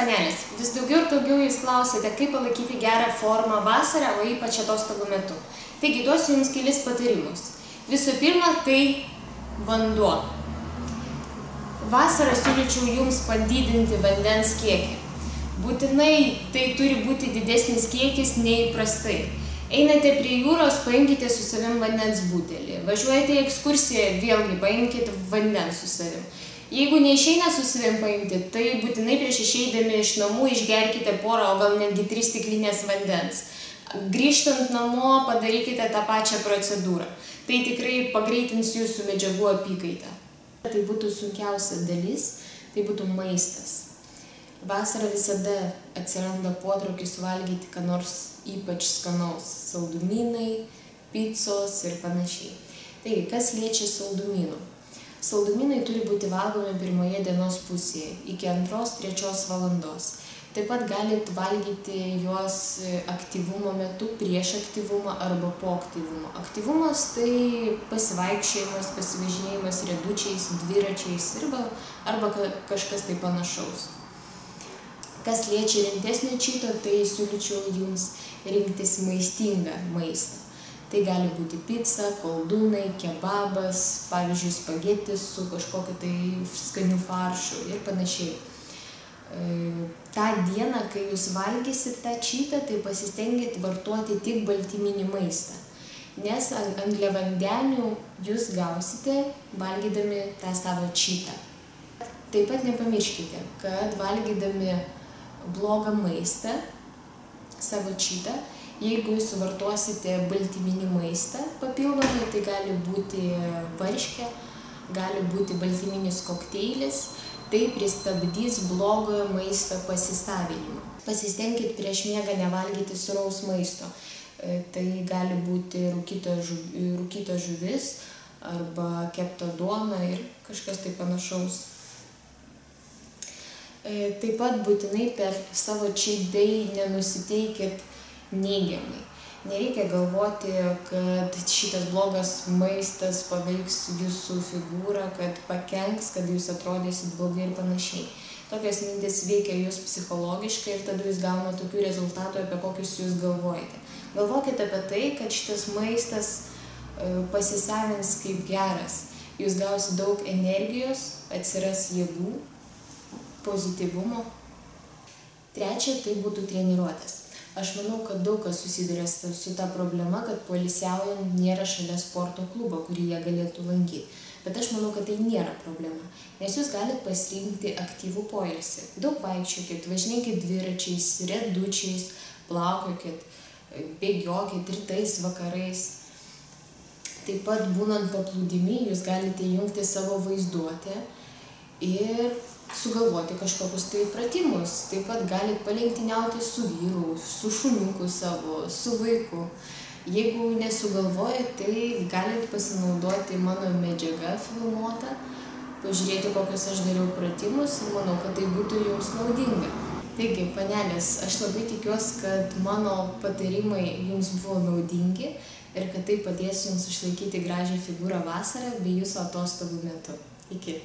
panelės, vis daugiau ir daugiau jūs klausėte, kaip palaikyti gerą formą vasarą, o ypač atostogų metu. Taigi, duosiu jums kelis patarimus. Visų pirma, tai vanduo. Vasarą siūlyčiau jums padidinti vandens kiekį. Būtinai tai turi būti didesnis kiekis nei įprastai. Einate prie jūros, paimkite su savim vandens butelį. Važiuojate į ekskursiją, vėlgi paimkite vandens su savim. Jeigu neišeina su savim paimti, tai būtinai prieš išeidami iš namų išgerkite porą, o gal netgi 3 stiklinės vandens. Grįžtant namo padarykite tą pačią procedūrą. Tai tikrai pagreitins jūsų medžiagų apykaitą. Tai būtų sunkiausia dalis, tai būtų maistas. Vasarą visada atsiranda potraukis valgyti ką nors ypač skanaus. Saldumynai, picos ir panašiai. Taigi, kas liečia saldumynų? Saldumynai turi būti valgomi pirmoje dienos pusėje, iki 2–3 valandos. Taip pat galite valgyti juos aktyvumo metu, prieš aktyvumą arba po aktyvumo. Aktyvumas tai pasivaikščiojimas, pasivažinėjimas riedučiais, dviračiais arba kažkas tai panašaus. Kas liečia rimtesnio čito, tai siūlyčiau jums rinktis maistingą maistą. Tai gali būti pica, koldūnai, kebabas, pavyzdžiui, spagetis su kažkokiu tai skaniu faršu ir panašiai. Ta dieną, kai jūs valgysit tą čitą, tai pasistengit vartoti tik baltyminį maistą. Nes angliavandenių jūs gausite valgydami tą savo čitą. Taip pat nepamirškite, kad valgydami blogą maistą, savo čitą, jeigu jūs suvartosite baltyminį maistą papildomai, tai gali būti varškė, gali būti baltyminis kokteilis, tai pristabdys blogojo maisto pasisavinimą. Pasistengkit prieš miegą nevalgyti sūraus maisto. Tai gali būti rūkyta žuvis arba kepta duona ir kažkas tai panašaus. Taip pat būtinai per savo cheat day nenusiteikit neigiamai. Nereikia galvoti, kad šitas blogas maistas paveiks jūsų figūrą, kad pakenks, kad jūs atrodysit blogai ir panašiai. Tokios mintis veikia jūs psichologiškai ir tada jūs gaunate tokių rezultatų, apie kokius jūs galvojate. Galvokite apie tai, kad šitas maistas pasisavins kaip geras. Jūs gausite daug energijos, atsiras jėgų, pozityvumo. Trečia, tai būtų treniruotės. Aš manau, kad daug kas susiduria su ta problema, kad poilsiaujant nėra šalia sporto klubo, kurį jie galėtų lankyti. Bet aš manau, kad tai nėra problema, nes jūs galite pasirinkti aktyvų poilsį. Daug vaikščiokit, važinėkit dviračiais, riedučiais, plaukiokit, bėgiokit rytais, vakarais. Taip pat būnant paplūdimy, jūs galite jungti savo vaizduotę ir sugalvoti kažkokius tai pratimus. Taip pat galite palenktyniauti su vyru, su šuniuku savo, su vaiku. Jeigu nesugalvojate, tai galite pasinaudoti mano medžiaga filmuota, pažiūrėti, kokius aš dariau pratimus ir manau, kad tai būtų jums naudinga. Taigi, panelės, aš labai tikiuosi, kad mano patarimai jums buvo naudingi ir kad tai padės jums išlaikyti gražią figūrą vasarą bei jūsų atostogų metu. Iki.